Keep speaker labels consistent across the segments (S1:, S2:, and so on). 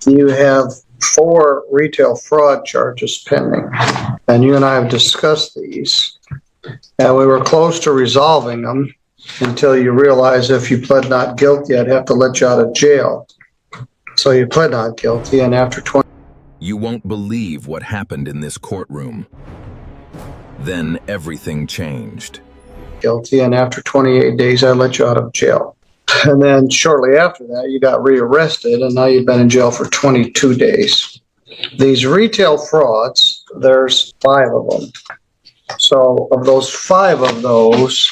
S1: You have 4 retail fraud charges pending, and you and I have discussed these, and we were close to resolving them until you realize if you pled not guilty, I'd have to let you out of jail. So you pled not guilty, and after 20...
S2: You won't believe what happened in this courtroom. Then everything changed.
S1: Guilty, and after 28 days, I let you out of jail. And then shortly after that, you got rearrested, and now you've been in jail for 22 days. These retail frauds, there's 5 of them. So of those 5 of those,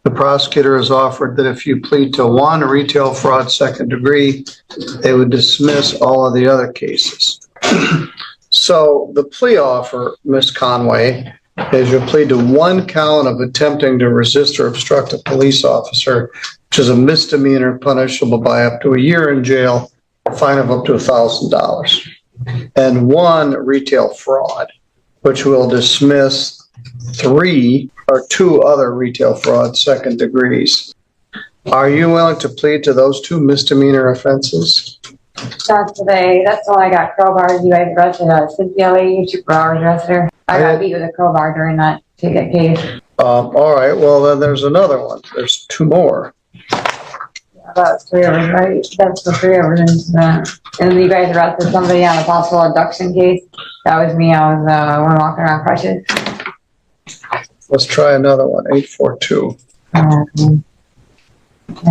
S1: the prosecutor has offered that if you plead to 1 retail fraud second degree, they would dismiss all of the other cases. So the plea offer, Ms. Conway, is you plead to 1 count of attempting to resist or obstruct a police officer, which is a misdemeanor punishable by up to a year in jail, a fine of up to $1,000, and 1 retail fraud, which will dismiss 2 other retail fraud second degrees. Are you willing to plead to those 2 misdemeanor offenses?
S3: Not today. That's all I got. Crowbars. You guys arrested Cynthia lady, 2 hours arrested her. I got beat with a crowbar during that ticket case.
S1: All right. Well, then there's another one. There's 2 more.
S3: About 3 of us, right? That's the 3 of us. And you guys arrested somebody on a possible abduction case. That was me. I was walking around crutches.
S1: Let's try another one. 842.
S3: Can't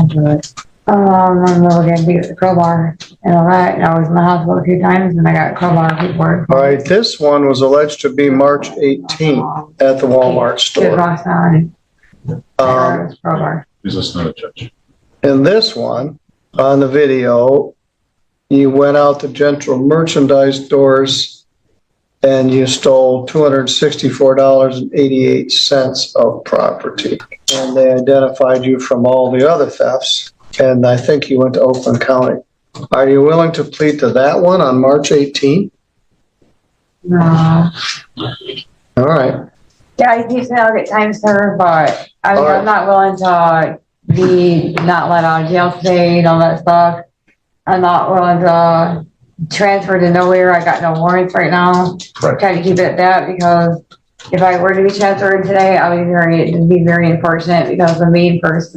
S3: do it. I'm getting beat with a crowbar and all that. I was in the hospital a few times and I got crowbar report.
S1: All right. This one was alleged to be March 18th at the Walmart store.
S3: Crowbar.
S4: Please listen to the judge.
S1: In this one, on the video, you went out to general merchandise stores and you stole $264.88 of property. And they identified you from all the other thefts. And I think you went to Oakland County. Are you willing to plead to that one on March 18th?
S3: No.
S1: All right.
S3: Yeah, he keeps me I'll get time served, but I'm not willing to be not let out of jail today and all that stuff. I'm not willing to transfer to nowhere. I got no warrants right now.
S4: Right.
S3: Trying to keep it at that because if I were to be transferred today, it'd be very unfortunate because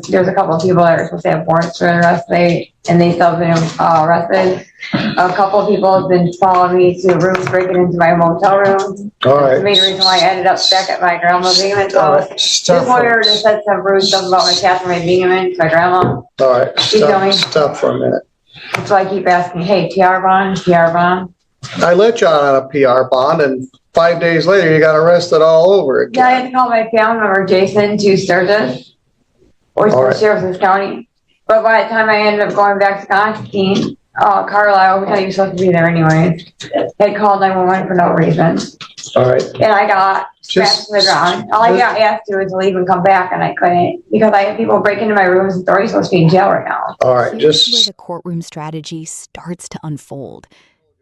S3: there's a couple of people that are supposed to have warrants for the arrest today and they still have been arrested. A couple of people have been following me to rooms, breaking into my motel room.
S1: All right.
S3: The main reason why I ended up back at my grandma's Bingaman. So this lawyer just said some rude stuff about my Catherine Bingaman, my grandma.
S1: All right. Stop for a minute.
S3: So I keep asking, hey, PR bond, PR bond.
S1: I let you out on a PR bond, and 5 days later, you got arrested all over again.
S3: Yeah, I had to call my family member, Jason, to Sturgis, or Sheriff's County. But by the time I ended up going back to Constantine, Carlisle, which I was supposed to be there anyway, had called 911 for no reason.
S1: All right.
S3: And I got strapped to the ground. All I got asked to was to leave and come back, and I couldn't because I had people break into my rooms and they're already supposed to be in jail right now.
S1: All right,
S5: Here's where the courtroom strategy starts to unfold.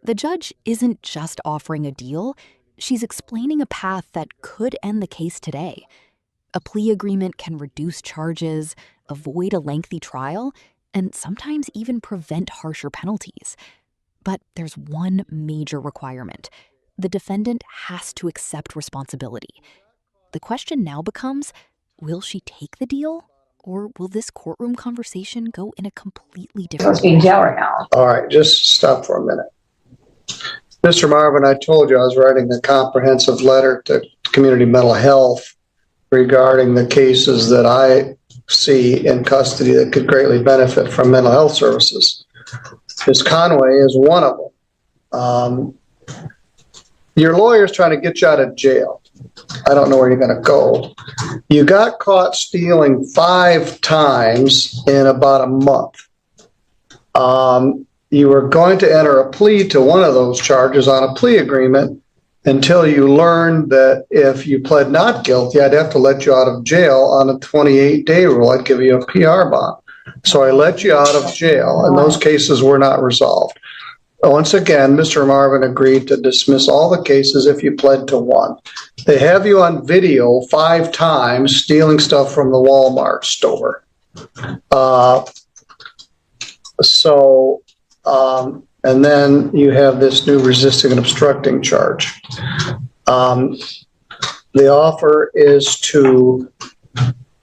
S5: The judge isn't just offering a deal. She's explaining a path that could end the case today. A plea agreement can reduce charges, avoid a lengthy trial, and sometimes even prevent harsher penalties. But there's one major requirement. The defendant has to accept responsibility. The question now becomes, will she take the deal? Or will this courtroom conversation go in a completely different way?
S3: In jail right now.
S1: All right, just stop for a minute. Mr. Marvin, I told you I was writing a comprehensive letter to community mental health regarding the cases that I see in custody that could greatly benefit from mental health services. Ms. Conway is one of them. Your lawyer's trying to get you out of jail. I don't know where you're going to go. You got caught stealing 5 times in about a month. You were going to enter a plea to one of those charges on a plea agreement until you learned that if you pled not guilty, I'd have to let you out of jail on a 28-day rule. I'd give you a PR bond. So I let you out of jail, and those cases were not resolved. Once again, Mr. Marvin agreed to dismiss all the cases if you pled to 1. They have you on video 5 times stealing stuff from the Walmart store. And then you have this new resisting and obstructing charge. The offer is to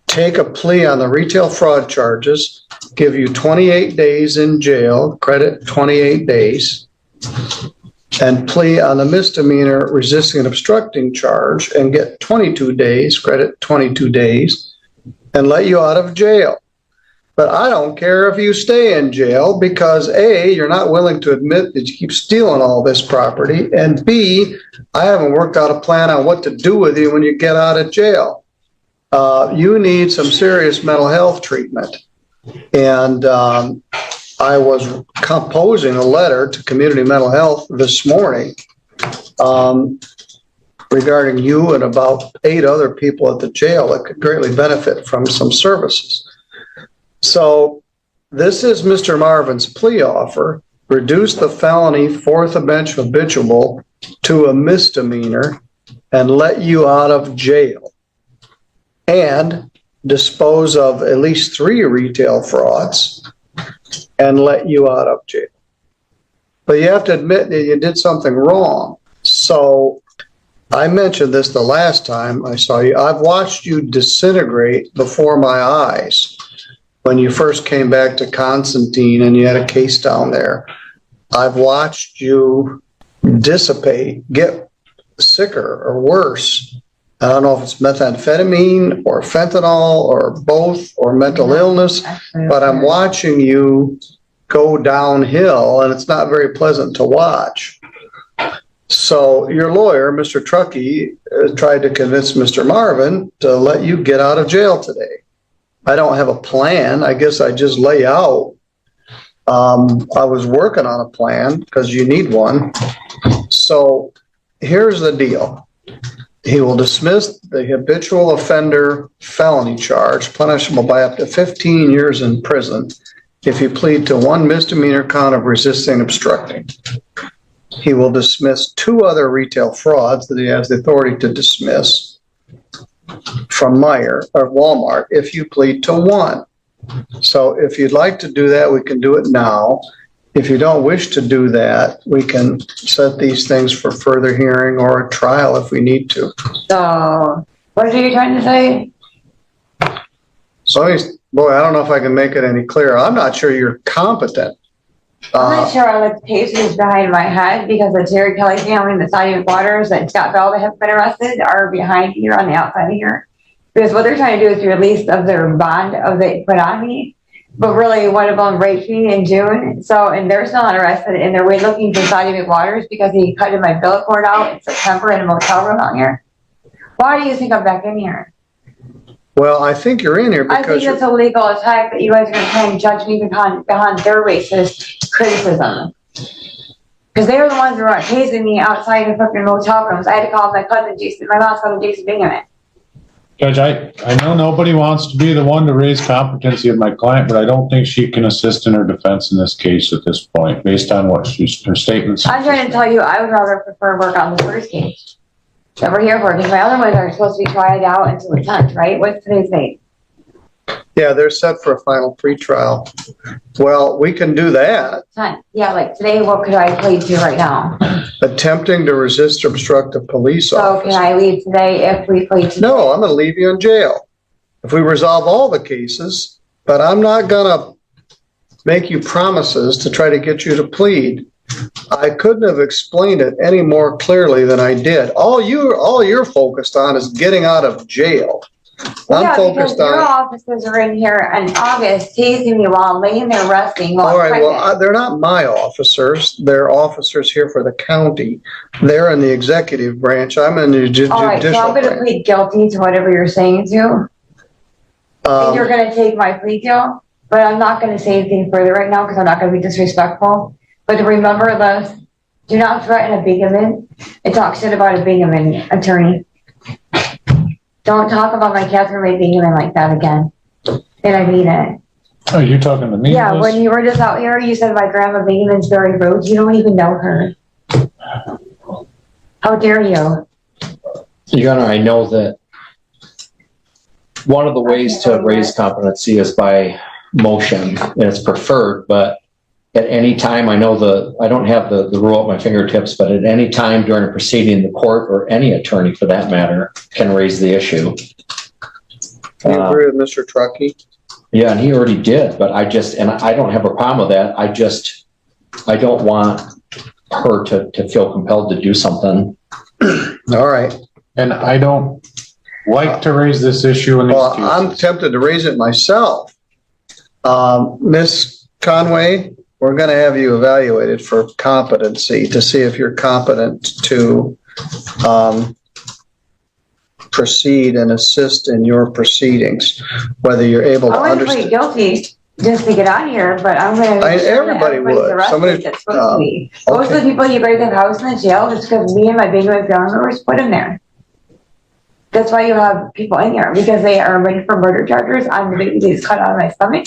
S1: take a plea on the retail fraud charges, give you 28 days in jail, credit 28 days, and plea on the misdemeanor resisting and obstructing charge and get 22 days, credit 22 days, and let you out of jail. But I don't care if you stay in jail because A, you're not willing to admit that you keep stealing all this property, and B, I haven't worked out a plan on what to do with you when you get out of jail. You need some serious mental health treatment. And I was composing a letter to Community Mental Health this morning regarding you and about 8 other people at the jail that could greatly benefit from some services. So this is Mr. Marvin's plea offer: reduce the felony fourth bench habitual to a misdemeanor and let you out of jail, and dispose of at least 3 retail frauds and let you out of jail. But you have to admit that you did something wrong. So I mentioned this the last time I saw you. I've watched you disintegrate before my eyes. When you first came back to Constantine and you had a case down there, I've watched you dissipate, get sicker or worse. I don't know if it's methamphetamine or fentanyl or both or mental illness, but I'm watching you go downhill and it's not very pleasant to watch. So your lawyer, Mr. Truckee, tried to convince Mr. Marvin to let you get out of jail today. I don't have a plan. I guess I just lay out. I was working on a plan because you need one. So here's the deal. He will dismiss the habitual offender felony charge, punishable by up to 15 years in prison, if you plead to 1 misdemeanor count of resisting and obstructing. He will dismiss 2 other retail frauds that he has the authority to dismiss from Meijer or Walmart if you plead to 1. So if you'd like to do that, we can do it now. If you don't wish to do that, we can set these things for further hearing or a trial if we need to.
S3: So, what are you trying to say?
S1: So, boy, I don't know if I can make it any clearer. I'm not sure you're competent.
S3: I'm not sure I like the cases behind my head because the Terry Kelly family and the Siding Waters and Scott Bell that have been arrested are behind here on the outside of here. Because what they're trying to do is release of their bond of they put on me. But really, one of them raped me in June. So, and they're still not arrested, and they're looking for Siding Waters because he cut my bill cord out in September in a motel room out here. Why do you think I'm back in here?
S1: Well, I think you're in here
S3: I
S1: because
S3: think it's a legal attack that you guys are going to try and judge me behind their racist criticism. Because they were the ones who were tasing me outside of fucking motel rooms. I had to call my cousin Jason, my last cousin Jason Bingham.
S4: Judge, I know nobody wants to be the one to raise competency of my client, but I don't think she can assist in her defense in this case at this point, based on what her statements.
S3: I'm trying to tell you, I would rather prefer work on the first case that we're here for, because my other ones are supposed to be tried out until the 10th, right? What's today's date?
S1: yeah, they're set for a final pretrial. Well, we can do that.
S3: 10th. Yeah, like today, what could I plead to right now?
S1: Attempting to resist or obstruct a police
S3: So
S1: officer.
S3: can I leave today if we plead to?
S1: No, I'm going to leave you in jail if we resolve all the cases, but I'm not going to make you promises to try to get you to plead. I couldn't have explained it any more clearly than I did. All you're focused on is getting out of jail. I'm focused
S3: because your
S1: on.
S3: officers are in here in August tasing me while I'm laying there resting. While
S1: All right,
S3: I'm
S1: well,
S3: pregnant.
S1: they're not my officers. They're officers here for the county. They're in the executive branch. I'm in the judicial
S3: All right, so I'm going to
S1: branch.
S3: plead guilty to whatever you're saying to. And you're going to take my plea deal, but I'm not going to say anything further right now because I'm not going to be disrespectful. But remember this, do not threaten a Bingaman and talk shit about a Bingaman attorney. Don't talk about my Catherine Ray Bingaman like that again. And I mean it.
S4: Oh, you're talking to me?
S3: Yeah,
S4: Liz?
S3: when you were just out here, you said my grandma Bingaman's very rude. You don't even know her. How dare you?
S6: Your Honor, I know that one of the ways to raise competency is by motion, and it's preferred, but at any time, I know I don't have the rule at my fingertips, but at any time during a proceeding, the court or any attorney for that matter can raise the issue.
S1: Do you agree with Mr. Truckee?
S6: Yeah, and he already did, but I don't have a problem with that. I don't want her to feel compelled to do something.
S1: All right.
S4: And I don't like to raise this issue in these
S1: Well,
S4: cases.
S1: I'm tempted to raise it myself. Ms. Conway, we're going to have you evaluated for competency to see if you're competent to proceed and assist in your proceedings, whether you're able to
S3: I would plead
S1: understand.
S3: guilty just to get on here, but I'm gonna. make sure that
S1: Everybody
S3: everybody's
S1: would.
S3: arrested
S1: Somebody-
S3: that's supposed to be. Most of
S1: okay.
S3: the people you break in house in the jail is because me and my big family members put them there. That's why you have people in here, because they are ready for murder charges on the baby that's cut out of my stomach.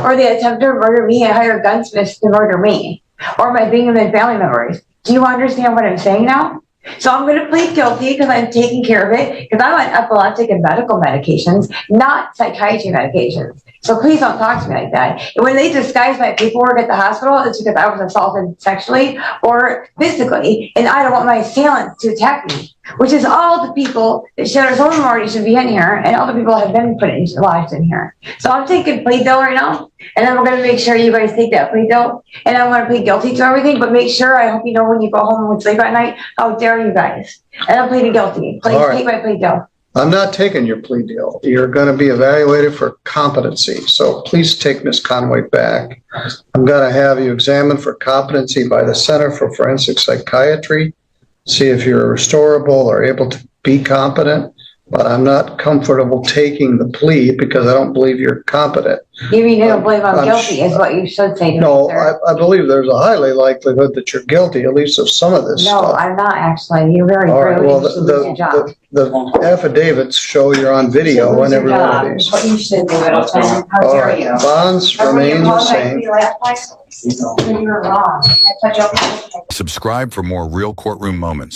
S3: Or they attempt to murder me and hire gunsmiths to murder me. Or my Bingham family members. Do you understand what I'm saying now? So I'm going to plead guilty because I'm taking care of it, because I'm on epileptic and medical medications, not psychiatry medications. So please don't talk to me like that. And when they disguise my paperwork at the hospital, it's because I was assaulted sexually or physically, and I don't want my assailants to attack me, which is all the people that Shedder's Home Memorial should be in here, and all the people have been put in lives in here. So I'm taking plea deal right now, and then we're going to make sure you guys take that plea deal, and I'm going to plead guilty to everything, but make sure, I hope you know when you go home and sleep at night, how dare you guys. And I'm pleading guilty. Please
S1: All right.
S3: take my plea deal.
S1: I'm not taking your plea deal. You're going to be evaluated for competency. So please take Ms. Conway back. I'm going to have you examined for competency by the Center for Forensic Psychiatry. See if you're restorable or able to be competent. But I'm not comfortable taking the plea because I don't believe you're competent.
S3: You mean you don't believe I'm
S1: I'm
S3: guilty is what you should say to
S1: No,
S3: me, sir.
S1: I believe there's a highly likelihood that you're guilty, at least of some of this
S3: No,
S1: stuff.
S3: I'm not actually. You're very
S1: All right,
S3: rude.
S1: well,
S3: You should lose your job.
S1: the affidavits show you're on video
S3: Lose
S1: and
S3: your
S1: every one
S3: job
S1: of
S3: is
S1: these.
S3: what you should do, Middleton. How
S1: All
S3: dare
S1: right,
S3: you?
S1: bonds
S3: Remember when you
S1: remain the
S3: called my
S1: same.
S3: plea last time? You were wrong. I thought you were-
S2: Subscribe for more real courtroom moments.